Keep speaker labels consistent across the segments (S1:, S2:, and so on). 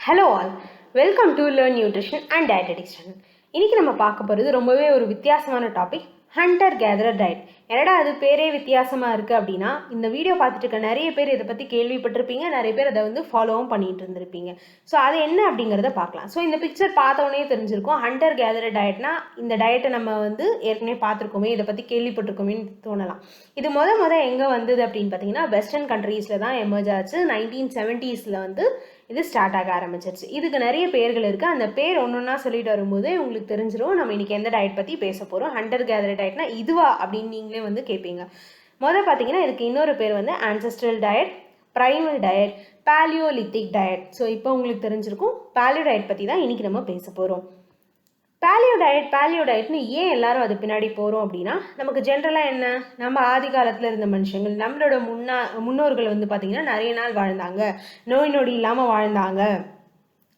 S1: Hello all, welcome to Learn Nutrition and Dietetics channel. இன்னைக்கு நம்ம பார்க்க போகிறது ரொம்பவே ஒரு வித்தியாசமான டாபிக், ஹண்டர் கேதரர் டயட். என்னடா அது பேரே வித்தியாசமாக இருக்குது அப்படின்னா, இந்த வீடியோ பார்த்துட்டு இருக்க நிறைய பேர் இதை பற்றி கேள்விப்பட்டிருப்பீங்க, நிறைய பேர் அதை ஃபாலோவும் பண்ணிட்டு இருந்திருப்பீங்க. ஸோ அது என்ன அப்படிங்கிறத பார்க்கலாம். ஸோ இந்த பிக்சர் பார்த்தோன்னே தெரிஞ்சிருக்கும், ஹண்டர் கேதரர் டயட்னா இந்த டயட்டை நம்ம ஏற்கனவே பார்த்துருக்கோமே, இதை பற்றி கேள்விப்பட்டிருக்கோமேன்னு தோணலாம். இது எங்கே வந்தது அப்படின்னு பார்த்தீங்கன்னா, வெஸ்டர்ன் கண்ட்ரீஸில் தான் எமர்ஜ் ஆச்சு. 1970s இது ஸ்டார்ட் ஆக ஆரம்பிச்சிருச்சு. இதுக்கு நிறைய பேர்கள் இருக்குது. அந்த பேர் ஒன்றா சொல்லிட்டு வரும்போது உங்களுக்கு தெரிஞ்சிடும் நம்ம இன்னைக்கு எந்த டயட் பற்றி பேச போகிறோம். ஹண்டர் கேதர் டயட்னா இதுவா அப்படின்னு நீங்களே கேட்பீங்க. பார்த்தீங்கன்னா இதுக்கு இன்னொரு பேர் ancestral diet, primal diet, paleolithic diet. So இப்போ உங்களுக்கு தெரிஞ்சிருக்கும், பேலியோ டயட் பற்றி தான் இன்னைக்கு நம்ம பேச போகிறோம். பேலியோ டயட்னு ஏன் எல்லாரும் அது பின்னாடி போகிறோம் அப்படின்னா, நமக்கு ஜென்ரலாக என்ன, நம்ம ஆதி காலத்தில் இருந்த மனுஷங்கள், நம்மளோட முன்னோர்கள் பார்த்தீங்கன்னா நிறைய நாள் வாழ்ந்தாங்க, நோய் நொடி இல்லாமல் வாழ்ந்தாங்க,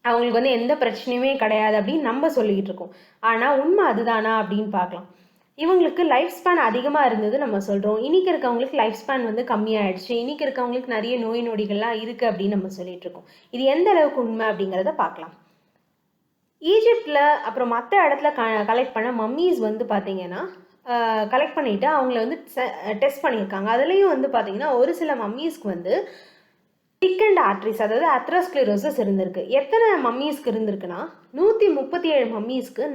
S1: அவங்களுக்கு எந்த பிரச்சனையுமே கிடையாது அப்படின்னு நம்ம சொல்லிக்கிட்டு இருக்கோம். ஆனால் உண்மை அதுதானா அப்படின்னு பார்க்கலாம். இவங்களுக்கு லைஃப் ஸ்பேன் அதிகமாக இருந்தது நம்ம சொல்கிறோம். இன்னைக்கு இருக்கவங்களுக்கு லைஃப் ஸ்பேன் கம்மியாயிடுச்சு, இன்னைக்கு இருக்கவங்களுக்கு நிறைய நோய் நொடிகள்லாம் இருக்குது அப்படின்னு நம்ம சொல்லிட்டு இருக்கோம். இது எந்த அளவுக்கு உண்மை அப்படிங்கிறத பார்க்கலாம். ஈஜிப்டில் அப்புறம் மற்ற இடத்துல கலெக்ட் பண்ண மம்மீஸ் பார்த்தீங்கன்னா, கலெக்ட் பண்ணிவிட்டு அவங்கள டெஸ்ட் பண்ணியிருக்காங்க. அதுலேயும் பார்த்தீங்கன்னா ஒரு சில மம்மீஸ்க்கு திக்கண்ட் ஆர்ட்ரிஸ், அதாவது அத்ரோஸ்க்ளரோசிஸ் இருந்திருக்கு. எத்தனை மம்மீஸ்க்கு இருந்திருக்குன்னா, 137 மம்மீஸ்க்கு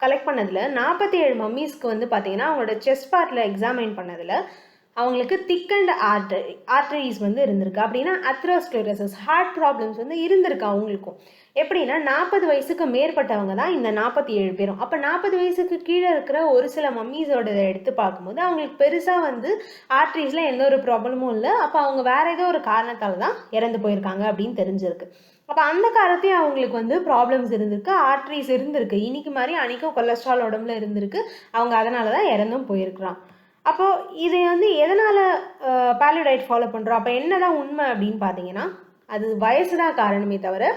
S1: கலெக்ட் பண்ணதில் 47 மம்மீஸ்க்கு பார்த்தீங்கன்னா அவங்களோட செஸ்ட் பார்ட்டில் எக்ஸாமைன் பண்ணதில் அவங்களுக்கு திக்கண்ட் ஆர்டரிஸ் இருந்திருக்கு. அப்படின்னா அத்ரோஸ்க்ளரோசிஸ், ஹார்ட் ப்ராப்ளம்ஸ் இருந்திருக்கு அவங்களுக்கும். எப்படின்னா 40 வயசுக்கு மேற்பட்டவங்க தான் இந்த 47 பேரும். அப்போ 40 வயசுக்கு கீழே இருக்கிற ஒரு சில மம்மீஸோட எடுத்து பார்க்கும்போது அவங்களுக்கு பெருசாக ஆர்டரிஸில் எந்த ஒரு ப்ராப்ளமும் இல்லை. அப்போ அவங்க வேற ஏதோ ஒரு காரணத்தால் தான் இறந்து போயிருக்காங்க அப்படின்னு தெரிஞ்சிருக்கு. அப்போ அந்த காலத்தையும் அவங்களுக்கு ப்ராப்ளம்ஸ் இருந்திருக்கு, ஆர்டரிஸ் இருந்திருக்கு. இன்னைக்கு மாதிரி அன்னைக்கும் கொலஸ்ட்ரால் உடம்புல இருந்திருக்கு, அவங்க அதனால தான் இறந்தும் போயிருக்கிறான். அப்போது இது எதனால் பேலியோ டயட் ஃபாலோ பண்ணுறோம், அப்போ என்னதான் உண்மை அப்படின்னு பார்த்தீங்கன்னா, அது வயசு தான் காரணமே தவிர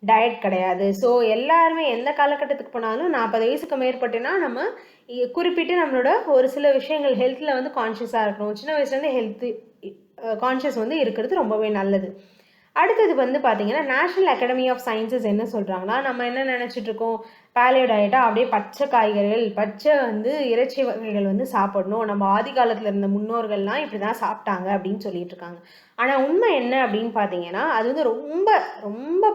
S1: டயட் கிடையாது. ஸோ எல்லாருமே எந்த காலகட்டத்துக்கு போனாலும் 40 வயசுக்கு மேற்பட்டுனா நம்ம குறிப்பிட்டு நம்மளோட ஒரு சில விஷயங்கள் ஹெல்த்தில் கான்ஷியஸாக இருக்கணும். சின்ன வயசுலேருந்து ஹெல்த்து கான்ஷியஸ் இருக்கிறது ரொம்பவே நல்லது. அடுத்தது பார்த்தீங்கன்னா, நேஷனல் அகாடமி ஆஃப் சயின்சஸ் என்ன சொல்கிறாங்கன்னா, நம்ம என்ன நினச்சிட்ருக்கோம், பேலியோ டயட்டாக அப்படியே பச்சை காய்கறிகள், பச்சை இறைச்சி வகைகள் சாப்பிடணும், நம்ம ஆதி காலத்தில் இருந்த முன்னோர்கள்லாம் இப்படி தான் சாப்பிட்டாங்க அப்படின்னு சொல்லிட்டு இருக்காங்க. ஆனால் உண்மை என்ன அப்படின்னு பார்த்தீங்கன்னா, அது ரொம்ப ரொம்ப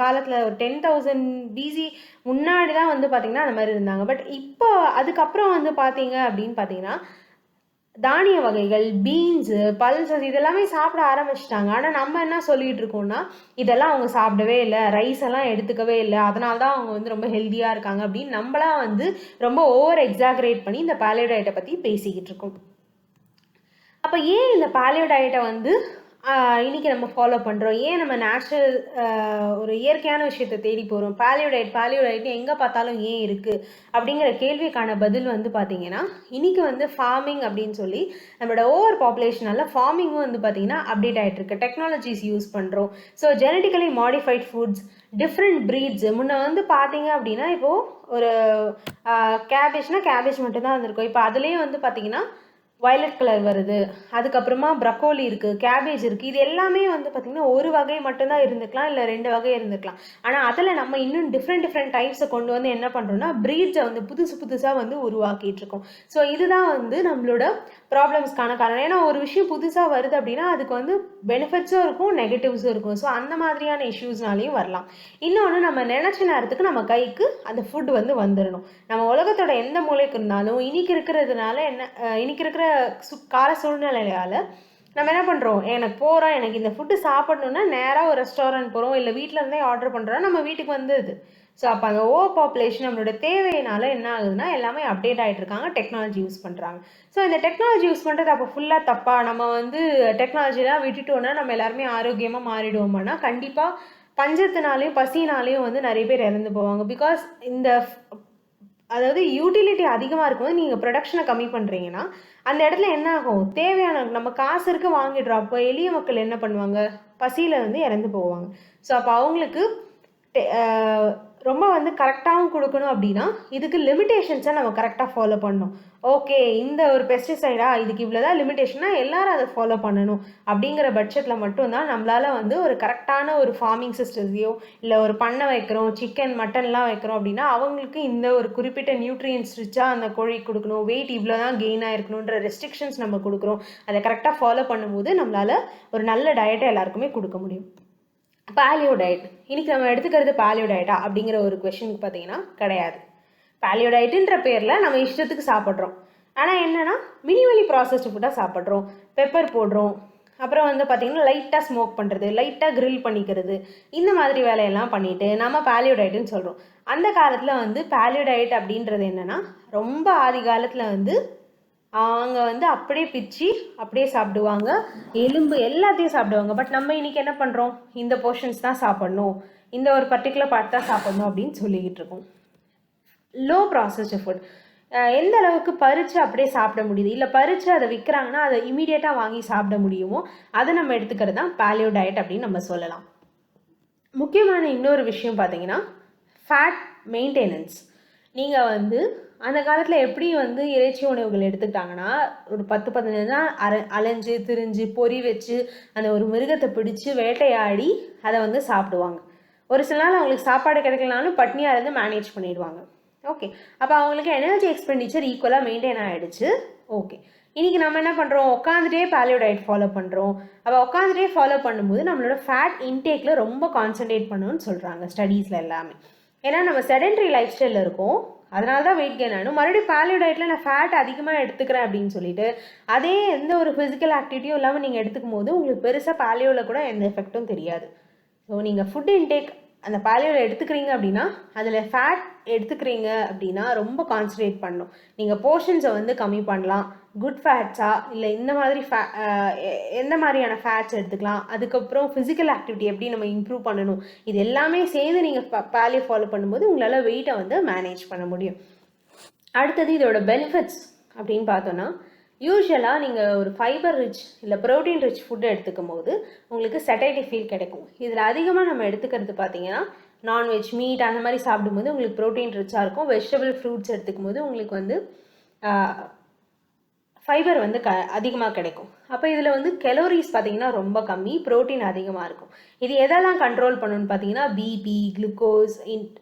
S1: காலத்தில் ஒரு 10,000 BC முன்னாடி தான் பார்த்தீங்கன்னா அந்த மாதிரி இருந்தாங்க. பட் இப்போ அதுக்கப்புறம் பார்த்தீங்க அப்படின்னு பார்த்தீங்கன்னா, தானிய வகைகள், பீன்ஸு, பல்சஸ் இதெல்லாமே சாப்பிட ஆரம்பிச்சிட்டாங்க. ஆனால் நம்ம என்ன சொல்லிகிட்டு இருக்கோம்னா, இதெல்லாம் அவங்க சாப்பிடவே இல்லை, ரைஸ் எல்லாம் எடுத்துக்கவே இல்லை, அதனால தான் அவங்க ரொம்ப ஹெல்த்தியாக இருக்காங்க அப்படின்னு நம்மளாம் ரொம்ப ஓவர் எக்ஸாகரேட் பண்ணி இந்த பேலியோ டயட்டை பற்றி பேசிக்கிட்டு இருக்கோம். அப்போ ஏன் இந்த பேலியோ டயட்டை இன்றைக்கி நம்ம ஃபாலோ பண்ணுறோம், ஏன் நம்ம நேச்சுரல் ஒரு இயற்கையான விஷயத்தை தேடி போகிறோம், பேலியோ டயட்னு எங்கே பார்த்தாலும் ஏன் இருக்குது அப்படிங்கிற கேள்விக்கான பதில் பார்த்தீங்கன்னா, இன்றைக்கி ஃபார்மிங் அப்படின்னு சொல்லி நம்மளோட ஓவர் பாப்புலேஷனால ஃபார்மிங்கும் பார்த்திங்கன்னா அப்டேட் ஆகிட்டு இருக்கு. டெக்னாலஜிஸ் யூஸ் பண்ணுறோம். So genetically modified foods, different breeds. முன்ன பார்த்தீங்க அப்படின்னா, இப்போது ஒரு கேபேஜ் மட்டும்தான் இருந்திருக்கும். இப்போ அதுலேயும் பார்த்தீங்கன்னா வயலட் கலர் வருது, அதுக்கப்புறமா ப்ரக்கோலி இருக்குது, கேபேஜ் இருக்குது. இது எல்லாமே பார்த்திங்கன்னா ஒரு வகை மட்டும்தான் இருந்துக்கலாம், இல்லை 2 வகை இருந்துக்கலாம். ஆனால் அதில் நம்ம இன்னும் டிஃப்ரெண்ட் டைப்ஸை கொண்டு என்ன பண்ணுறோம்னா, ப்ரீட்ஸை புதுசாக உருவாக்கிட்டு இருக்கோம். ஸோ இதுதான் நம்மளோட ப்ராப்ளம்ஸ்க்கான காரணம். ஏன்னா ஒரு விஷயம் புதுசாக வருது அப்படின்னா அதுக்கு பெனிஃபிட்ஸும் இருக்கும், நெகட்டிவ்ஸும் இருக்கும். ஸோ அந்த மாதிரியான இஷ்யூஸ்னாலையும் வரலாம். இன்னொன்று, நம்ம நினச்ச நேரத்துக்கு நம்ம கைக்கு அந்த ஃபுட் வந்துடணும். நம்ம உலகத்தோட எந்த மூலைக்கு இருந்தாலும் இன்னைக்கு இருக்கிற கால சூழ்நிலையால் நம்ம என்ன பண்ணுறோம், எனக்கு இந்த ஃபுட்டு சாப்பிடணுன்னா நேராக ஒரு ரெஸ்டாரண்ட் போகிறோம், இல்லை வீட்டில் இருந்தே ஆர்டர் பண்ணுறோம், நம்ம வீட்டுக்கு வந்துடுது. ஸோ அப்போ அந்த ஓவர் பாப்புலேஷன் நம்மளோட தேவையினால என்ன ஆகுதுன்னா எல்லாமே அப்டேட் ஆகிட்டு இருக்காங்க, டெக்னாலஜி யூஸ் பண்ணுறாங்க. ஸோ இந்த டெக்னாலஜி யூஸ் பண்ணுறது அப்போ ஃபுல்லாக தப்பா, நம்ம டெக்னாலஜிலாம் விட்டுட்டோன்னா நம்ம எல்லாருமே ஆரோக்கியமாக மாறிடுவோம்னா, கண்டிப்பாக பஞ்சத்தினாலையும் பசினாலையும் நிறைய பேர் இறந்து போவாங்க. பிகாஸ் அதாவது யூட்டிலிட்டி அதிகமாக இருக்கும்போது நீங்கள் ப்ரொடக்ஷனை கம்மி பண்ணுறீங்கன்னா அந்த இடத்துல என்ன ஆகும், தேவையான நம்ம காசு இருக்குது வாங்கிடுறோம். அப்போ எளிய மக்கள் என்ன பண்ணுவாங்க, பசியில் இறந்து போவாங்க. ஸோ அப்போ அவங்களுக்கு ரொம்ப வந்து கரெக்டாகவும் கொடுக்கணும் அப்படின்னா இதுக்கு லிமிட்டேஷன்ஸை நம்ம கரெக்டாக ஃபாலோ பண்ணணும். ஓகே, இந்த ஒரு பெஸ்டிசைடா இதுக்கு இவ்வளோதான் லிமிட்டேஷன்னா எல்லாரும் அதை ஃபாலோ பண்ணணும் அப்படிங்கிற பட்சத்தில் மட்டும்தான் நம்மளால் வந்து ஒரு கரெக்டான ஒரு ஃபார்மிங் சிஸ்டத்தையோ இல்லை ஒரு பண்ணை வைக்கிறோம், சிக்கன் மட்டன்லாம் வைக்கிறோம் அப்படின்னா அவங்களுக்கு இந்த ஒரு குறிப்பிட்ட நியூட்ரியன்ஸ் ரிச்சாக அந்த கோழி கொடுக்கணும், வெயிட் இவ்வளோ தான் கெயின் ஆயிருக்கணுன்ற ரெஸ்ட்ரிக்ஷன்ஸ் நம்ம கொடுக்குறோம். அதை கரெக்டாக ஃபாலோ பண்ணும்போது நம்மளால் ஒரு நல்ல டயட்டை எல்லாருக்குமே கொடுக்க முடியும். பாலியோ டயட் இன்னைக்கு நம்ம எடுத்துக்கிறது பாலியோ டயட்டா அப்படிங்கிற ஒரு கொஸ்டினுக்கு பார்த்தீங்கன்னா கிடையாது. பாலியோ டயட்டுன்ற பேரில் நம்ம இஷ்டத்துக்கு சாப்பிட்றோம். ஆனால் என்னென்னா மினிமலி ப்ராசஸ்டு ஃபுட்டாக சாப்பிட்றோம், பெப்பர் போடுறோம், அப்புறம் வந்து பார்த்திங்கன்னா லைட்டாக ஸ்மோக் பண்ணுறது, லைட்டாக க்ரில் பண்ணிக்கிறது, இந்த மாதிரி வேலையெல்லாம் பண்ணிவிட்டு நம்ம பாலியோ டயட்டுன்னு சொல்கிறோம். அந்த காலத்தில் வந்து பாலியோ டயட் அப்படின்றது என்னென்னா ரொம்ப ஆதி காலத்தில் வந்து அவங்க வந்து அப்படியே பிச்சு அப்படியே சாப்பிடுவாங்க, எலும்பு எல்லாத்தையும் சாப்பிடுவாங்க. பட் நம்ம இன்னைக்கு என்ன பண்ணுறோம், இந்த போர்ஷன்ஸ் தான் சாப்பிடணும், இந்த ஒரு பர்டிகுலர் பார்ட் தான் சாப்பிடணும் அப்படின்னு சொல்லிக்கிட்டு இருக்கோம். லோ ப்ராசஸ்டு ஃபுட் எந்த அளவுக்கு பறித்து அப்படியே சாப்பிட முடியுது, இல்லை பறித்து அதை விற்கிறாங்கன்னா அதை இமீடியட்டாக வாங்கி சாப்பிட முடியுமோ அதை நம்ம எடுத்துக்கிறது தான் பாலியோ டயட் அப்படின்னு நம்ம சொல்லலாம். முக்கியமான இன்னொரு விஷயம் பார்த்தீங்கன்னா ஃபேட் மெயின்டெனன்ஸ். நீங்கள் வந்து அந்த காலத்தில் எப்படி வந்து இறைச்சி உணவுகள் எடுத்துக்கிட்டாங்கன்னா ஒரு 10-15 நாள் அலைஞ்சு திரிஞ்சு பொறி வச்சு அந்த ஒரு மிருகத்தை பிடிச்சி வேட்டையாடி அதை வந்து சாப்பிடுவாங்க. ஒரு சில நாள் அவங்களுக்கு சாப்பாடு கிடைக்கலனாலும் பட்னியாக இருந்து மேனேஜ் பண்ணிடுவாங்க. ஓகே, அப்போ அவங்களுக்கு எனர்ஜி எக்ஸ்பெண்டிச்சர் ஈக்குவலாக மெயின்டைன் ஆகிடுச்சு. ஓகே, இன்றைக்கி நம்ம என்ன பண்ணுறோம், உட்காந்துட்டே பாலியோ டயட் ஃபாலோ பண்ணுறோம். அப்போ உட்காந்துட்டே ஃபாலோ பண்ணும்போது நம்மளோட ஃபேட் இன்டேக்கில் ரொம்ப கான்சன்ட்ரேட் பண்ணணும்னு சொல்கிறாங்க ஸ்டடீஸில் எல்லாமே. ஏன்னா நம்ம செடென்ட்ரி லைஃப் ஸ்டைலில் இருக்கோம், அதனால தான் வெயிட் கெயின் ஆகணும். மறுபடியும் பாலியோ டயட்டில் நான் ஃபேட் அதிகமாக எடுத்துக்கிறேன் அப்படின்னு சொல்லிட்டு அதே எந்த ஒரு ஃபிசிக்கல் ஆக்டிவிட்டியும் இல்லாமல் நீங்கள் எடுத்துக்கும் போது உங்களுக்கு பெருசாக பாலியோவில் கூட எந்த எஃபெக்டும் தெரியாது. ஸோ நீங்கள் ஃபுட் இன்டேக் அந்த பாலியோவில் எடுத்துக்கிறீங்க அப்படின்னா அதில் ஃபேட் எடுத்துக்கிறீங்க அப்படின்னா ரொம்ப கான்சன்ட்ரேட் பண்ணணும். நீங்கள் போர்ஷன்ஸை வந்து கம்மி பண்ணலாம், குட் ஃபேட்ஸா இல்லை இந்த மாதிரி எந்த மாதிரியான ஃபேட்ஸ் எடுத்துக்கலாம், அதுக்கப்புறம் ஃபிசிக்கல் ஆக்டிவிட்டி எப்படி நம்ம இம்ப்ரூவ் பண்ணணும், இது எல்லாமே சேர்ந்து நீங்கள் பாலியோ ஃபாலோ பண்ணும்போது உங்களால் வெயிட்டை வந்து மேனேஜ் பண்ண முடியும். அடுத்தது இதோட பெனிஃபிட்ஸ் அப்படின்னு பார்த்தோன்னா யூஸ்வலாக நீங்கள் ஒரு ஃபைபர் ரிச் இல்லை ப்ரோட்டீன் ரிச் ஃபுட்டை எடுத்துக்கும் போது உங்களுக்கு செட்டைட்டி ஃபீல் கிடைக்கும். இதில் அதிகமாக நம்ம எடுத்துக்கிறது பார்த்தீங்கன்னா நான்வெஜ், மீட் அந்த மாதிரி சாப்பிடும்போது உங்களுக்கு ப்ரோட்டீன் ரிச்சாக இருக்கும். வெஜிடபிள் ஃப்ரூட்ஸ் எடுத்துக்கும் போது உங்களுக்கு வந்து ஃபைபர் வந்து அதிகமாக கிடைக்கும். அப்போ இதில் வந்து கலோரிஸ் பார்த்தீங்கன்னா ரொம்ப கம்மி, ப்ரோட்டீன் அதிகமாக இருக்கும். இது எதெல்லாம் கண்ட்ரோல் பண்ணணும்னு பார்த்தீங்கன்னா பிபி, குளுக்கோஸ்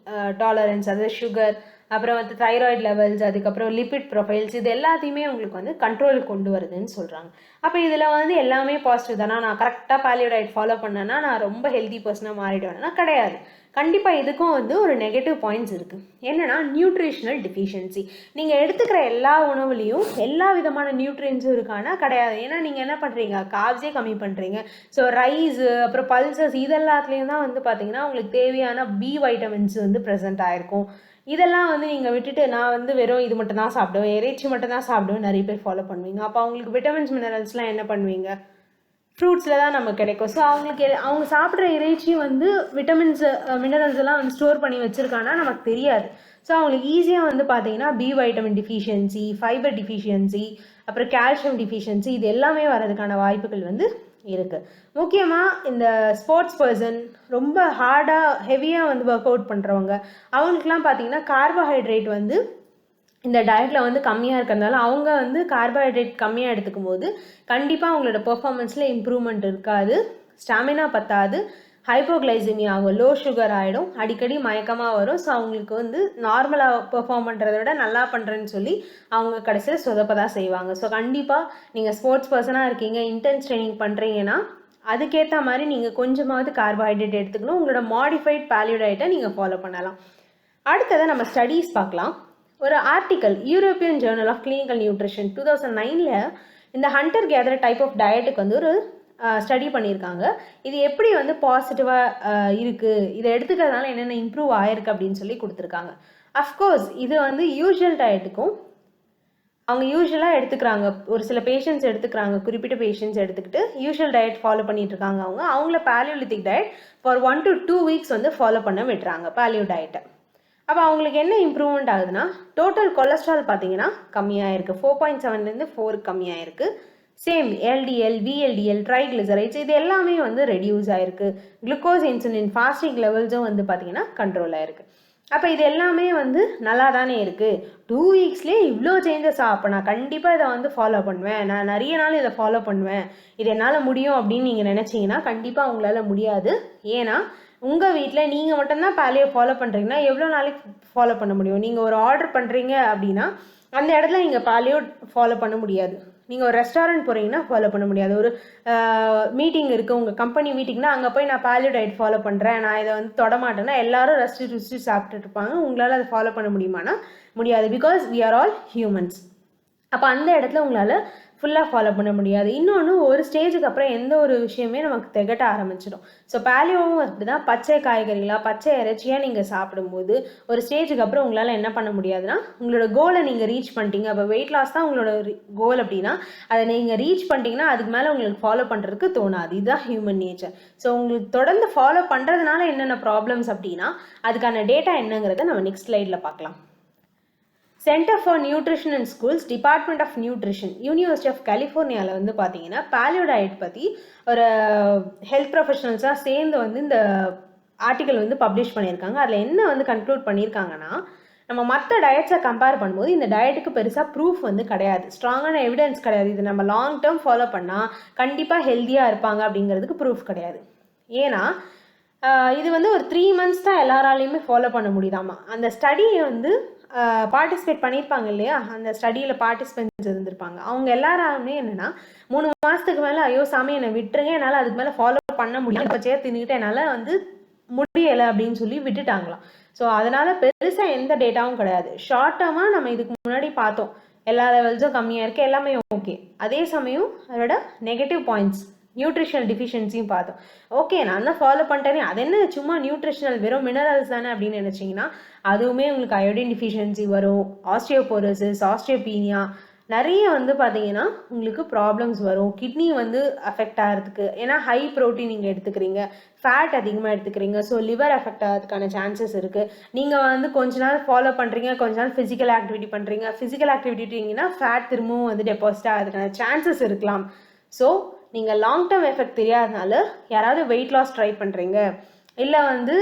S1: டாலரன்ஸ், அதாவது சுகர், அப்புறம் வந்து தைராய்டு லெவல்ஸ், அதுக்கப்புறம் லிபிட் ப்ரொஃபைல்ஸ், இது எல்லாத்தையுமே உங்களுக்கு வந்து கண்ட்ரோலுக்கு கொண்டு வருதுன்னு சொல்கிறாங்க. அப்போ இதில் வந்து எல்லாமே பாசிட்டிவ் தானா, நான் கரெக்டாக பாலியோ டயட் ஃபாலோ பண்ணேன்னா நான் ரொம்ப ஹெல்தி பர்சனாக மாறிடுவேன்னா கிடையாது. கண்டிப்பாக இதுக்கும் வந்து ஒரு நெகட்டிவ் பாயிண்ட்ஸ் இருக்குது. என்னென்னா நியூட்ரிஷனல் டிஃபிஷியன்சி. நீங்கள் எடுத்துக்கிற எல்லா உணவுலேயும் எல்லா விதமான நியூட்ரியன்ஸும் இருக்கானா கிடையாது. ஏன்னா நீங்கள் என்ன பண்ணுறீங்க, கார்ப்ஸே கம்மி பண்ணுறீங்க. ஸோ ரைஸு, அப்புறம் பல்சஸ், இதெல்லாத்துலேயும் தான் வந்து பார்த்தீங்கன்னா உங்களுக்கு தேவையான பி வைட்டமின்ஸ் வந்து ப்ரெசென்ட் ஆகிருக்கும். இதெல்லாம் வந்து நீங்கள் விட்டுட்டு நான் வந்து வெறும் இது மட்டும் தான் சாப்பிடுவேன், இறைச்சி மட்டும் தான் சாப்பிடுவேன் நிறைய பேர் ஃபாலோ பண்ணுவீங்க. அப்போ அவங்களுக்கு விட்டமின்ஸ் மினரல்ஸ்லாம் என்ன பண்ணுவீங்க, ஃப்ரூட்ஸில் தான் நமக்கு கிடைக்கும். ஸோ அவங்களுக்கு அவங்க சாப்பிட்ற இறைச்சி வந்து விட்டமின்ஸ் மினரல்ஸ் எல்லாம் வந்து ஸ்டோர் பண்ணி வச்சுருக்காங்கன்னா நமக்கு தெரியாது. ஸோ அவங்களுக்கு ஈஸியாக வந்து பார்த்தீங்கன்னா B vitamin deficiency, fiber deficiency, அப்புறம் கால்சியம் டிஃபிஷியன்சி, இது எல்லாமே வர்றதுக்கான வாய்ப்புகள் வந்து இருக்குது. முக்கியமாக இந்த ஸ்போர்ட்ஸ் பர்சன், ரொம்ப ஹார்டாக ஹெவியாக வந்து ஒர்க் அவுட் பண்ணுறவங்க, அவங்களுக்குலாம் பார்த்தீங்கன்னா கார்போஹைட்ரேட் வந்து இந்த டயட்டில் வந்து கம்மியாக இருக்கிறதுனால அவங்க வந்து கார்போஹைட்ரேட் கம்மியாக எடுத்துக்கும் போது கண்டிப்பாக அவங்களோட பெர்ஃபார்மன்ஸில் இம்ப்ரூவ்மெண்ட் இருக்காது, ஸ்டாமினா பத்தாது, ஹைப்போகிளைசிமியா ஆகும், லோ சுகர் ஆகிடும், அடிக்கடி மயக்கமாக வரும். ஸோ அவங்களுக்கு வந்து நார்மலாக பெர்ஃபார்ம் பண்ணுறத விட நல்லா பண்ணுறேன்னு சொல்லி அவங்க கடைசியில் சொதப்ப தான் செய்வாங்க. ஸோ கண்டிப்பாக நீங்கள் ஸ்போர்ட்ஸ் பர்சனாக இருக்கீங்க, இன்டென்ஸ் ட்ரைனிங் பண்ணுறீங்கன்னா அதுக்கேற்ற மாதிரி நீங்கள் கொஞ்சமாவது கார்போஹைட்ரேட் எடுத்துக்கணும். உங்களோட மாடிஃபைட் பாலியோ டயட்டை நீங்கள் ஃபாலோ பண்ணலாம். அடுத்ததை நம்ம ஸ்டடீஸ் பார்க்கலாம். ஒரு article European journal of clinical nutrition 2009 இந்த ஹண்டர் கேதர் டைப் ஆஃப் டயட்டுக்கு வந்து ஒரு ஸ்டடி பண்ணியிருக்காங்க. இது எப்படி வந்து பாசிட்டிவாக இருக்குது, இதை எடுத்துக்கிறதுனால என்னென்ன இம்ப்ரூவ் ஆயிருக்கு அப்படின்னு சொல்லி கொடுத்துருக்காங்க. அஃப்கோர்ஸ் இது வந்து யூஷுவல் டயட்டுக்கும் அவங்க யூஷுவலாக எடுத்துக்கிறாங்க, ஒரு சில பேஷண்ட்ஸ் எடுத்துக்கிறாங்க, குறிப்பிட்ட பேஷண்ட்ஸ் எடுத்துக்கிட்டு யூஷுவல் டயட் ஃபாலோ பண்ணிட்டு இருக்காங்க. அவங்கள palaeolithic diet for 1 to 2 weeks வந்து ஃபாலோ பண்ண விட்டுறாங்க பாலியோ டயட்டை. அப்போ அவங்களுக்கு என்ன இம்ப்ரூவ்மெண்ட் ஆகுதுன்னா டோட்டல் கொலஸ்ட்ரால் பார்த்தீங்கன்னா கம்மியாக இருக்குது, 4.7லேருந்து 4 கம்மியாக இருக்குது. சேம் எல்டிஎல், விஎல்டிஎல், ட்ரைக்ளிசரைட்ஸ், இது எல்லாமே வந்து ரெடியூஸ் ஆகிருக்கு. குளுக்கோஸ், இன்சுலின், ஃபாஸ்டிக் லெவல்ஸும் வந்து பார்த்தீங்கன்னா கண்ட்ரோல் ஆகிருக்கு. அப்போ இது எல்லாமே வந்து நல்லா தானே இருக்குது. 2 வீக்ஸ்லேயே இவ்வளோ சேஞ்சஸா? அப்போ நான் கண்டிப்பாக இதை வந்து ஃபாலோ பண்ணுவேன், நான் நிறைய நாள் இதை ஃபாலோ பண்ணுவேன், இது என்னால் முடியும் அப்படின்னு நீங்கள் நினச்சிங்கன்னா கண்டிப்பாக உங்களால் முடியாது. ஏன்னா உங்கள் வீட்டில் நீங்கள் மட்டும்தான் பேலியோ ஃபாலோ பண்ணுறீங்கன்னா எவ்வளோ நாளைக்கு ஃபாலோ பண்ண முடியும்? நீங்கள் ஒரு ஆர்டர் பண்ணுறீங்க அப்படின்னா அந்த இடத்துல நீங்கள் பேலியோ ஃபாலோ பண்ண முடியாது. நீங்கள் ஒரு ரெஸ்டாரண்ட் போகிறீங்கன்னா ஃபாலோ பண்ண முடியாது. ஒரு மீட்டிங் இருக்குது, உங்கள் கம்பெனி மீட்டிங்னா அங்கே போய் நான் பேலியோ டயட் ஃபாலோ பண்ணுறேன், நான் இதை வந்து தொடமாட்டேன்னா எல்லாரும் ரசிச்சு சாப்பிட்டுட்டு இருப்பாங்க. உங்களால் அதை ஃபாலோ பண்ண முடியுமானா முடியாது. Because we are all humans. அப்போ அந்த இடத்துல உங்களால் ஃபுல்லாக ஃபாலோ பண்ண முடியாது. இன்னொன்று, ஒரு ஸ்டேஜுக்கு அப்புறம் எந்த ஒரு விஷயமே நமக்கு திகட்ட ஆரம்பிச்சிடும். ஸோ பேலியோவும் அப்படி தான். பச்சை காய்கறிகளாக பச்சை இறைச்சியாக நீங்கள் சாப்பிடும்போது ஒரு ஸ்டேஜுக்கு அப்புறம் உங்களால் என்ன பண்ண முடியாதுன்னா உங்களோட கோலை நீங்கள் ரீச் பண்ணிட்டீங்க. அப்போ வெயிட் லாஸ் தான் உங்களோட கோல் அப்படின்னா அதை நீங்கள் ரீச் பண்ணிட்டீங்கன்னா அதுக்கு மேலே உங்களுக்கு ஃபாலோ பண்ணுறதுக்கு தோணாது. இதுதான் ஹியூமன் நேச்சர். ஸோ உங்களுக்கு தொடர்ந்து ஃபாலோ பண்ணுறதுனால என்னென்ன ப்ராப்ளம்ஸ் அப்படின்னா அதுக்கான டேட்டா என்னங்கிறத நம்ம நெக்ஸ்ட் ஸ்லைடில் பார்க்கலாம். Centre for nutrition and schools, department of nutrition, university of கலிஃபோர்னியாவில் வந்து பார்த்தீங்கன்னா பேலியோ டயட் பற்றி ஒரு ஹெல்த் ப்ரொஃபஷனல்ஸாக சேர்ந்து வந்து இந்த ஆர்டிக்கல் வந்து பப்ளிஷ் பண்ணியிருக்காங்க. அதில் என்ன வந்து கன்க்ளூட் பண்ணியிருக்காங்கன்னா, நம்ம மற்ற டயட்ஸை கம்பேர் பண்ணும்போது இந்த டயட்டுக்கு பெருசாக ப்ரூஃப் வந்து கிடையாது, ஸ்ட்ராங்கான எவிடன்ஸ் கிடையாது. இது நம்ம லாங் டேர்ம் ஃபாலோ பண்ணால் கண்டிப்பாக ஹெல்த்தியாக இருப்பாங்க அப்படிங்கிறதுக்கு ப்ரூஃப் கிடையாது. ஏன்னா இது வந்து ஒரு 3 months தான் எல்லாராலையுமே ஃபாலோ பண்ண முடியுதாமா. அந்த ஸ்டடியை வந்து பார்ட்டிசிபேட் பண்ணியிருப்பாங்க இல்லையா, அந்த ஸ்டடியில் பார்ட்டிசிபென்ட்ஸ் இருந்திருப்பாங்க. அவங்க எல்லாருமே என்னென்னா 3 மாதத்துக்கு மேலே ஐயோ சாமி என்னை விட்டுருங்க, என்னால் அதுக்கு மேலே ஃபாலோ பண்ண முடியல, பச்சையாக தின்னுக்கிட்டு என்னால் வந்து முடியலை அப்படின்னு சொல்லி விட்டுட்டாங்களாம். ஸோ அதனால் பெருசாக எந்த டேட்டாவும் கிடையாது. ஷார்ட் டேர்மாக நம்ம இதுக்கு முன்னாடி பார்த்தோம், எல்லா லெவல்ஸும் கம்மியாக இருக்குது, எல்லாமே ஓகே. அதே சமயம் அதோட நெகட்டிவ் பாயிண்ட்ஸ், நியூட்ரிஷனல் டிஃபிஷியன்சியும் பார்த்தோம். ஓகே நான் தான் ஃபாலோ பண்ணிட்டேனே, அது என்ன சும்மா நியூட்ரிஷனல் வெறும் மினரல்ஸ் தானே அப்படின்னு நினச்சிங்கன்னா அதுவுமே உங்களுக்கு அயோடின் டிஃபிஷியன்சி வரும், ஆஸ்டியோபோரோசிஸ், ஆஸ்டியோபீனியா, நிறைய வந்து பார்த்தீங்கன்னா உங்களுக்கு ப்ராப்ளம்ஸ் வரும். கிட்னி வந்து அஃபெக்ட் ஆகிறதுக்கு, ஏன்னா ஹை ப்ரோட்டீன் நீங்கள் எடுத்துக்கிறீங்க, ஃபேட் அதிகமாக எடுத்துக்கிறீங்க, ஸோ லிவர் அஃபெக்ட் ஆகிறதுக்கான சான்சஸ் இருக்குது. நீங்கள் வந்து கொஞ்ச நாள் ஃபாலோ பண்ணுறீங்க, கொஞ்ச நாள் ஃபிசிக்கல் ஆக்டிவிட்டி பண்ணுறீங்க, ஃபிசிக்கல் ஆக்டிவிட்டிங்கன்னா ஃபேட் திரும்பவும் வந்து டெபாசிட் ஆகிறதுக்கான சான்சஸ் இருக்கலாம். ஸோ நீங்கள் லாங் டேர்ம் எஃபெக்ட் தெரியாதனால யாராவது வெயிட் லாஸ் ட்ரை பண்ணுறீங்க, இல்லை வந்து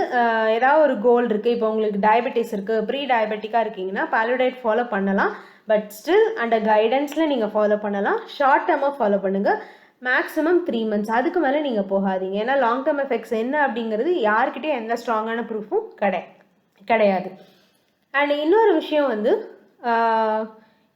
S1: ஏதாவது ஒரு கோல் இருக்குது, இப்போ உங்களுக்கு டயபெட்டிஸ் இருக்குது, ப்ரீ டயபெட்டிக்காக இருக்கீங்கன்னா பேலியோ டயட் ஃபாலோ பண்ணலாம். பட் ஸ்டில் அந்த கைடன்ஸில் நீங்கள் ஃபாலோ பண்ணலாம். ஷார்ட் டேர்மாக ஃபாலோ பண்ணுங்கள், மேக்ஸிமம் 3 months, அதுக்கு மேலே நீங்கள் போகாதீங்க. ஏன்னா லாங் டேர்ம் எஃபெக்ட்ஸ் என்ன அப்படிங்கிறது யார்கிட்டையும் எந்த ஸ்ட்ராங்கான ப்ரூஃபும் கிடையாது. அண்ட் இன்னொரு விஷயம் வந்து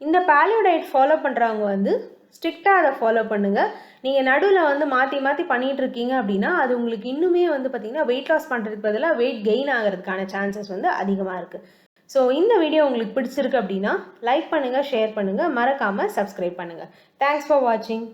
S1: இந்த பேலியோ டயட் ஃபாலோ பண்ணுறவங்க வந்து ஸ்ட்ரிக்டாக அதை ஃபாலோ பண்ணுங்கள். நீங்கள் நடுவில் வந்து மாற்றி பண்ணிகிட்டு இருக்கீங்க அப்படின்னா அது உங்களுக்கு இன்னுமே வந்து பார்த்திங்கன்னா வெயிட் லாஸ் பண்ணுறதுக்கு பதிலாக வெயிட் கெயின் ஆகிறதுக்கான சான்சஸ் வந்து அதிகமாக இருக்குது. ஸோ இந்த வீடியோ உங்களுக்கு பிடிச்சிருக்கு அப்படின்னா லைக் பண்ணுங்கள், ஷேர் பண்ணுங்கள், மறக்காமல் சப்ஸ்கிரைப் பண்ணுங்கள். தேங்க்ஸ் ஃபார் வாட்சிங்.